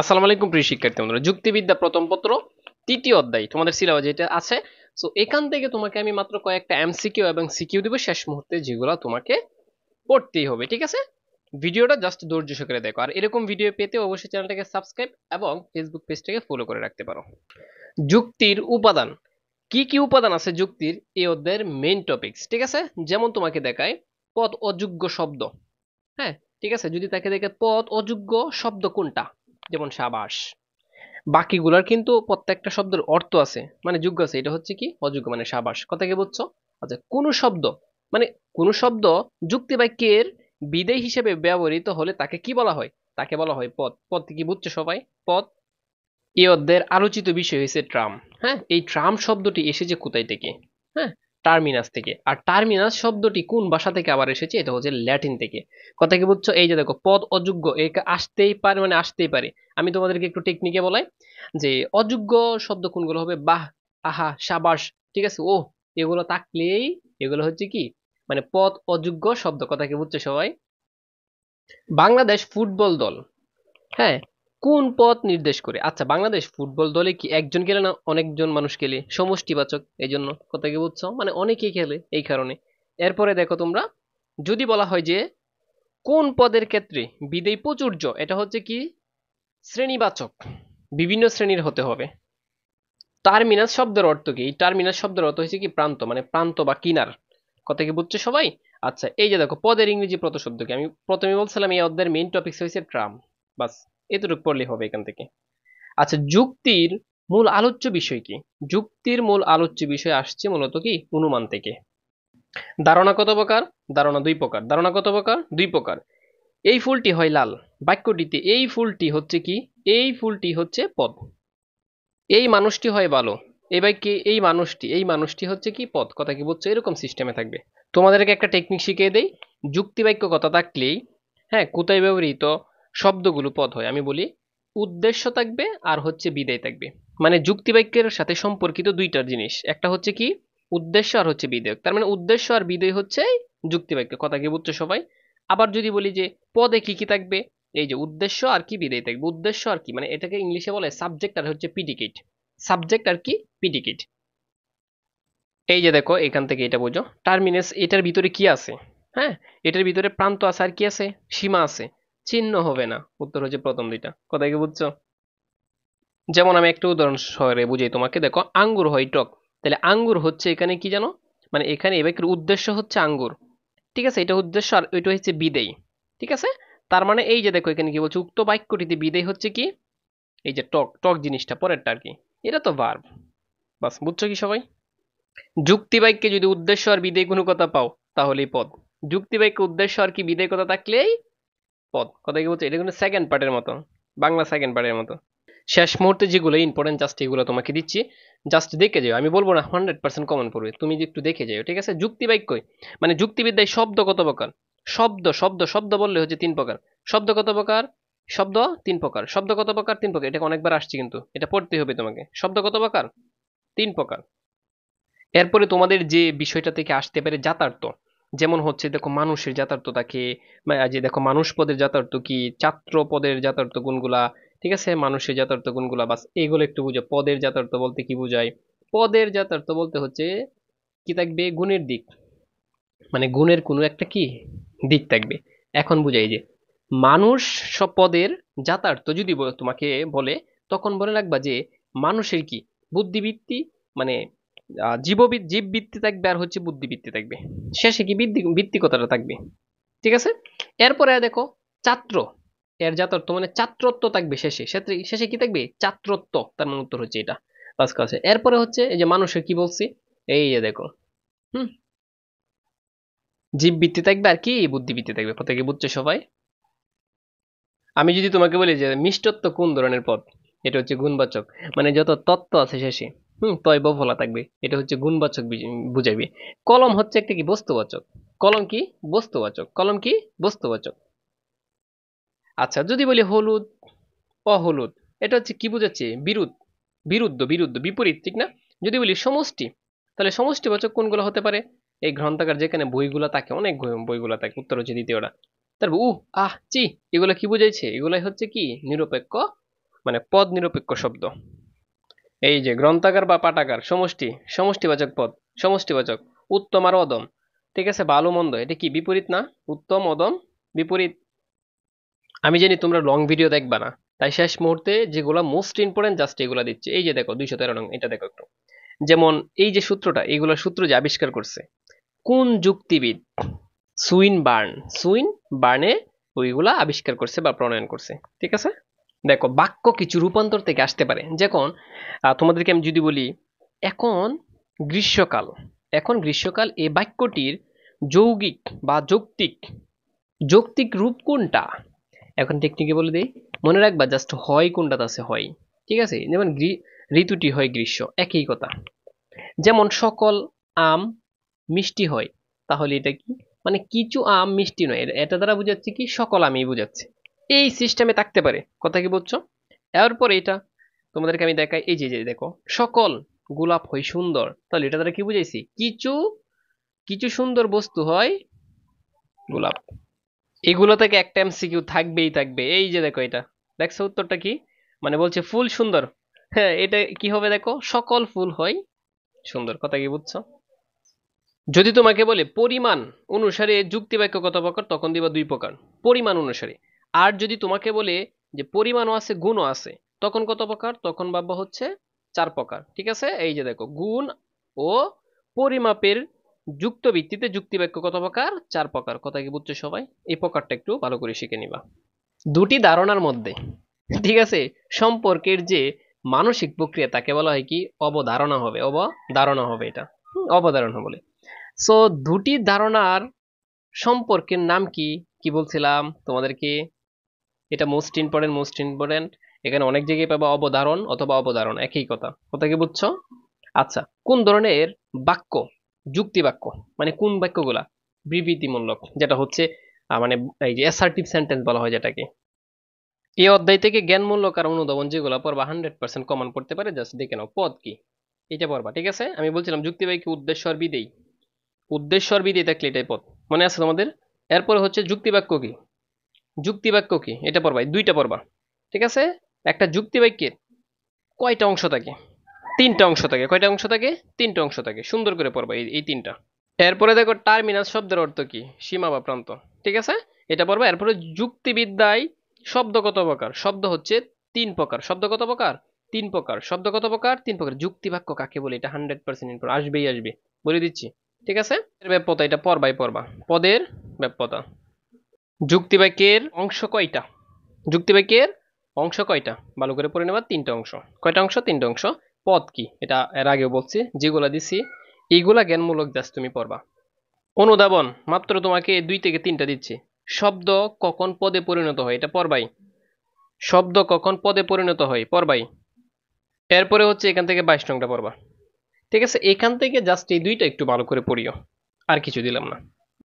আসসালামু আলাইকুম প্রিয় শিক্ষার্থী বন্ধুরা, যুক্তিবিদ্যা প্রথম পত্র তৃতীয় অধ্যায় তোমাদের সিলেবাস যেটা আছে। সো এখান থেকে তোমাকে আমি মাত্র কয়েকটা এমসিকিউ এবং সিকিউ দিব শেষ মুহূর্তে, যেগুলো তোমাকে পড়তেই হবে, ঠিক আছে? ভিডিওটা জাস্ট ধৈর্য সহকারে দেখো, আর এরকম ভিডিও পেতে অবশ্যই চ্যানেলটাকে সাবস্ক্রাইব এবং ফেসবুক পেজটাকে ফলো করে রাখতে পারো। যুক্তির উপাদান, কি কি উপাদান আছে যুক্তির, এই অধ্যায়ের মেইন টপিকস, ঠিক আছে? যেমন তোমাকে দেখায় পদ অযোগ্য শব্দ। হ্যাঁ, ঠিক আছে, যদি তাকে দেখে পদ অযোগ্য শব্দ কোনটা, যেমন সাবাস। বাকিগুলার কিন্তু প্রত্যেকটা শব্দের অর্থ আছে, মানে যোগ্য আছে, এটা হচ্ছে কি অযোগ্য, মানে সাবাস। কথা কি বুঝছো? আচ্ছা, কোন শব্দ, মানে কোন শব্দ যুক্তি বাক্যের বিধেয় হিসেবে ব্যবহৃত হলে তাকে কি বলা হয়? তাকে বলা হয় পদ। পদ কি বুঝছো সবাই? পদ। এই অধ্যায়ের আলোচিত বিষয় হয়েছে ট্রাম। হ্যাঁ, এই ট্রাম শব্দটি এসেছে কোথায় থেকে? হ্যাঁ, টার্মিনাস থেকে। আর টার্মিনাস শব্দটি কোন ভাষা থেকে আবার এসেছে? এটা হচ্ছে ল্যাটিন থেকে। কথা কি বুঝছো? এই যে দেখো, পদ অযোগ্য, একে আসতেই পারে, মানে আসতেই পারে। আমি তোমাদেরকে একটু টেকনিকে বলাই যে অযোগ্য শব্দ কোনগুলো হবে, বাহ, আহা, সাবাস, ঠিক আছে, ও, এগুলো থাকলেই এগুলো হচ্ছে কি, মানে পদ অযোগ্য শব্দ। কথা কি বুঝছো সবাই? বাংলাদেশ ফুটবল দল, হ্যাঁ, কোন পথ নির্দেশ করে? আচ্ছা, বাংলাদেশ ফুটবল দলে কি একজন খেলে না অনেকজন মানুষ খেলে? সমষ্টিবাচক, এই জন্য। কথা কি বুঝছো? মানে অনেকেই খেলে এই কারণে। এরপরে দেখো তোমরা, যদি বলা হয় যে কোন পদের ক্ষেত্রে বিধেয় প্রচুর্য, এটা হচ্ছে কি শ্রেণীবাচক, বিভিন্ন শ্রেণীর হতে হবে। টার্মিনাস শব্দের অর্থ কি? এই টার্মিনাস শব্দের অর্থ হচ্ছে কি প্রান্ত, মানে প্রান্ত বা কিনার। কথা কি বুঝছো সবাই? আচ্ছা, এই যে দেখো, পদের ইংরেজি প্রতিশব্দ কি? আমি প্রথমে বলছিলাম এই অধ্যায়ের মেইন টপিক হয়েছে ট্রাম। বাস, এতটুকু পড়লেই হবে এখান থেকে। আচ্ছা, যুক্তির মূল আলোচ্য বিষয় কি? যুক্তির মূল আলোচ্য বিষয় আসছে মূলত কি অনুমান থেকে। ধারণা কত প্রকার? ধারণা দুই প্রকার। ধারণা কত প্রকার? দুই প্রকার। এই ফুলটি হয় লাল, বাক্যটিতে এই ফুলটি হচ্ছে কি? এই ফুলটি হচ্ছে পদ। এই মানুষটি হয় ভালো, এই বাক্যে এই মানুষটি হচ্ছে কি পদ। কথা কি বুঝছো? এরকম সিস্টেমে থাকবে। তোমাদেরকে একটা টেকনিক শিখিয়ে দেই। যুক্তি বাক্য কথা থাকলেই, হ্যাঁ, কোথায় ব্যবহৃত শব্দগুলো পদ হয় আমি বলি। উদ্দেশ্য থাকবে আর হচ্ছে বিধেয় থাকবে। মানে যুক্তি বাক্যের সাথে সম্পর্কিত দুইটার জিনিস, একটা হচ্ছে কি উদ্দেশ্য আর হচ্ছে বিধেয়। তার মানে উদ্দেশ্য আর বিধেয় হচ্ছে যুক্তি বাক্য। কথা কি বুঝছো সবাই? আবার যদি বলি যে পদে কি কি থাকবে, এই যে উদ্দেশ্য আর কি বিধেয় থাকবে। উদ্দেশ্য আর কি, মানে এটাকে ইংলিশে বলে সাবজেক্ট আর হচ্ছে প্রিডিকেট। সাবজেক্ট আর কি প্রিডিকেট। এই যে দেখো, এখান থেকে এটা বোঝো, টার্মিনাস, এটার ভিতরে কি আছে? হ্যাঁ, এটার ভিতরে প্রান্ত আছে আর কি আছে? সীমা আছে। চিহ্ন হবে না, উত্তর হচ্ছে প্রথম দুইটা। কথা কি বুঝছো? যেমন আমি একটা উদাহরণ সহকারে বুঝাই তোমাকে, দেখো, আঙ্গুর হয় টক। তাহলে আঙ্গুর হচ্ছে এখানে কি জানো, মানে এখানে এই বাক্যের উদ্দেশ্য হচ্ছে আঙ্গুর, ঠিক আছে, এটা উদ্দেশ্য, আর ওইটা হচ্ছে বিধেয়, ঠিক আছে। তার মানে এই যে দেখো, এখানে কি বলছে, উক্ত বাক্যটিতে বিধেয় হচ্ছে কি এই যে টক, টক জিনিসটা পরেরটা আর কি, এটা তো ভার্ব। বাস, বুঝছো কি সবাই? যুক্তি বাক্যে যদি উদ্দেশ্য আর বিধেয় কোনো কথা পাও, তাহলেই পদ। যুক্তি বাক্যে উদ্দেশ্য আর কি বিধেয় কথা থাকলেই পদ। কথা কি বলছে? এটা কিন্তু সেকেন্ড পার্টের মতো, বাংলা সেকেন্ড পার্টের মতো। শেষ মুহূর্তে যেগুলো ইম্পর্টেন্ট, জাস্ট এগুলো তোমাকে দিচ্ছি, জাস্ট দেখে যাও। আমি বলবো না 100% কমন পড়বে, তুমি যে একটু দেখে যাও, ঠিক আছে? যুক্তি বাক্য, মানে যুক্তিবিদ্যায় শব্দ কত প্রকার? শব্দ শব্দ শব্দ বললে হচ্ছে তিন প্রকার। শব্দ কত প্রকার? শব্দ তিন প্রকার। শব্দ কত প্রকার? তিন প্রকার। এটা অনেকবার আসছে, কিন্তু এটা পড়তে হবে তোমাকে। শব্দ কত প্রকার? তিন প্রকার। এরপরে তোমাদের যে বিষয়টা থেকে আসতে পারে যাতার্থ, যেমন হচ্ছে দেখো, মানুষের যাতার্থ থাকে, যে দেখো, মানুষ পদের যাতার্থ কি, ছাত্র পদের যাতার্থ কোনগুলা, ঠিক আছে, মানুষের যাতার্থ কোনগুলা, বাস এগুলো একটু বুঝো। পদের যাতার্থ বলতে কি বোঝায়? পদের যাতার্থ বলতে হচ্ছে কি থাকবে, গুণের দিক, মানে গুণের কোনো একটা কি দিক থাকবে। এখন বুঝাই যে মানুষ সব পদের যাতার্থ যদি তোমাকে বলে, তখন বলে রাখবা যে মানুষের কি বুদ্ধিবৃত্তি, মানে জীববৃত্তি থাকবে আর হচ্ছে বুদ্ধিবৃত্তি থাকবে। শেষে কি বৃত্তি কথাটা থাকবে, ঠিক আছে। এরপরে দেখো, ছাত্র, এর যাতার্থ মানে ছাত্রত্ব থাকবে শেষে। শেষে কি থাকবে? ছাত্রত্ব। তার মানে উত্তর হচ্ছে এটা। পাস কাছে। এরপরে হচ্ছে এই যে মানুষের কি বলছি, এই যে দেখো, হুম, জীববৃত্তি থাকবে আর কি বুদ্ধিবৃত্তি থাকবে। কথা কি বুঝছো সবাই? আমি যদি তোমাকে বলি যে মিষ্টত্ব কোন ধরনের পদ, এটা হচ্ছে গুণবাচক, মানে যত তত্ত্ব আছে শেষে, তয় বফলা থাকবে, এটা হচ্ছে গুণবাচক বুঝাইবে। কলম হচ্ছে একটা কি বস্তুবাচক। কলম কি বস্তুবাচক। কলম কি বস্তুবাচক। আচ্ছা, যদি বলি হলুদ, অহলুদ, এটা হচ্ছে কি বুঝাচ্ছে? বিরুদ্ধ, বিরুদ্ধ বিপরীত, ঠিক না? যদি বলি সমষ্টি, তাহলে সমষ্টিবাচক কোনগুলো হতে পারে? এই গ্রন্থাগার যেখানে বইগুলো থাকে, অনেক বইগুলো থাকে, উত্তর হচ্ছে দ্বিতীয়টা। তারপর আহ চি, এগুলো কি বুঝাইছে? এগুলাই হচ্ছে কি নিরপেক্ষ মানে পদ নিরপেক্ষ শব্দ। এই যে গ্রন্থাগার বা পাঠাগার সমষ্টি, সমষ্টিবাচক পদ, সমষ্টিবাচক। উত্তম আর অদম, ঠিক আছে, ভালো মন্দ, এটা কি বিপরীত না? উত্তম অদম বিপরীত। আমি জানি তোমরা লং ভিডিও দেখবা না, তাই শেষ মুহূর্তে যেগুলা মোস্ট ইম্পর্টেন্ট জাস্ট এগুলা দিচ্ছে। এই যে দেখো 213 নং, এটা দেখো একটু। যেমন এই যে সূত্রটা, এইগুলা সূত্র যে আবিষ্কার করছে কোন যুক্তিবিদ? সুইন বার্ন। সুইন বার্নে ওইগুলা আবিষ্কার করছে বা প্রণয়ন করছে, ঠিক আছে। দেখো বাক্য কিছু রূপান্তর থেকে আসতে পারে। যেমন তোমাদেরকে আমি যদি বলি এখন গ্রীষ্মকাল, এখন গ্রীষ্মকাল, এই বাক্যটির যৌগিক বা যৌক্তিক যৌক্তিক রূপ কোনটা? এখন টেকনিকে বলে দিই, মনে রাখবা জাস্ট হয় কোনটাতে আছে, হয়, ঠিক আছে। যেমন ঋতুটি হয় গ্রীষ্ম, একই কথা। যেমন সকল আম মিষ্টি হয়, তাহলে এটা কি? মানে কিছু আম মিষ্টি নয়, এটা দ্বারা বোঝাচ্ছে কি সকল আমই বোঝাচ্ছে। এই সিস্টেমে থাকতে পারে, কথা কি বলছো? এরপর এটা তোমাদেরকে আমি দেখাই, এই যে যে দেখো সকল গোলাপ হয় সুন্দর, তাহলে এটা দ্বারা কি বুঝাইছি? কিছু কিছু সুন্দর বস্তু হয় গোলাপ। এগুলো থেকে একটা এমসিকিউ থাকবেই থাকবে। এই যে দেখো এটা, দেখছো উত্তরটা কি? মানে বলছে ফুল সুন্দর, হ্যাঁ এটা কি হবে দেখো, সকল ফুল হয় সুন্দর, কথা কি বুঝছো? যদি তোমাকে বলে পরিমাণ অনুসারে যুক্তিবাক্য কত প্রকার, তখন দিবা দুই প্রকার, পরিমাণ অনুসারে। আর যদি তোমাকে বলে যে পরিমাণও আছে গুণও আছে, তখন কত প্রকার? তখন ভাববা হচ্ছে চার প্রকার, ঠিক আছে। এই যে দেখো গুণ ও পরিমাপের যুক্ত ভিত্তিতে যুক্তিবাক্য কত প্রকার? চার প্রকার, কথা কি বুঝছো সবাই? এই প্রকারটা একটু ভালো করে শিখে নিবা। দুটি ধারণার মধ্যে, ঠিক আছে, সম্পর্কের যে মানসিক প্রক্রিয়া তাকে বলা হয় কি? অবধারণা হবে, অবধারণা হবে এটা, অবধারণা বলে। সো দুটি ধারণার সম্পর্কের নাম কি? কি বলছিলাম তোমাদেরকে? এটা মোস্ট ইম্পর্টেন্ট, মোস্ট ইম্পর্টেন্ট। এখানে অনেক জায়গায় পাবা অবধারণ অথবা অবধারণ, একই কথা, কথা কি বুঝছো? আচ্ছা, কোন ধরনের বাক্য যুক্তি বাক্য? মানে কোন বাক্যগুলা বিবৃতিমূলক, যেটা হচ্ছে মানে এই যে অ্যাসার্টিভ সেন্টেন্স বলা হয় যেটাকে। এই অধ্যায় থেকে জ্ঞানমূলক আর অনুধাবন যেগুলো পড়বা 100% কমন পড়তে পারে, জাস্ট দেখে নাও পদ কি, এটা পড়বা, ঠিক আছে। আমি বলছিলাম যুক্তি বাক্য উদ্দেশ্য আর বিধেয়, উদ্দেশ্য আর বিধেয় থাকলে এটাই পদ, মনে আছে তোমাদের? এরপরে হচ্ছে যুক্তি বাক্য কি, যুক্তি বাক্য কি এটা পড়বা, এই দুইটা পড়বা, ঠিক আছে। একটা যুক্তি বাক্যের কয়টা অংশ থাকে? তিনটা অংশ থাকে। কয়টা অংশ থাকে? তিনটা অংশ থাকে, সুন্দর করে পড়বা এই তিনটা। এরপরে দেখো টার্মিনাস শব্দের অর্থ কি? সীমা বা প্রান্ত, ঠিক আছে, এটা পড়বা। এরপরে যুক্তিবিদ্যায় শব্দ কত প্রকার? শব্দ হচ্ছে তিন প্রকার। শব্দ কত প্রকার? তিন প্রকার। শব্দ কত প্রকার? তিন প্রকার। যুক্তি বাক্য কাকে বলে? এটা 100% ইম্পর্টেন্ট, আসবেই আসবে, বলে দিচ্ছি, ঠিক আছে। এর ব্যাপ্যতা এটা পড়বাই পড়বা, পদের ব্যাপ্যতা। যুক্তি বাক্যের অংশ কয়টা? যুক্তি বাক্যের অংশ কয়টা? ভালো করে পড়ে নেবা, তিনটা অংশ। কয়টা অংশ? তিনটা অংশ। পদ কি? এটা এর আগেও বলছি, যেগুলা দিছি এইগুলা জ্ঞানমূলক, জাস্ট তুমি পড়বা। অনুধাবন মাত্র তোমাকে 2 থেকে 3টা দিচ্ছি। শব্দ কখন পদে পরিণত হয়? এটা পড়বাই। শব্দ কখন পদে পরিণত হয়? পড়বাই। এরপরে হচ্ছে এখান থেকে 22 নংটা পড়বা, ঠিক আছে। এখান থেকে জাস্ট এই দুইটা একটু ভালো করে পড়িও, আর কিছু দিলাম না।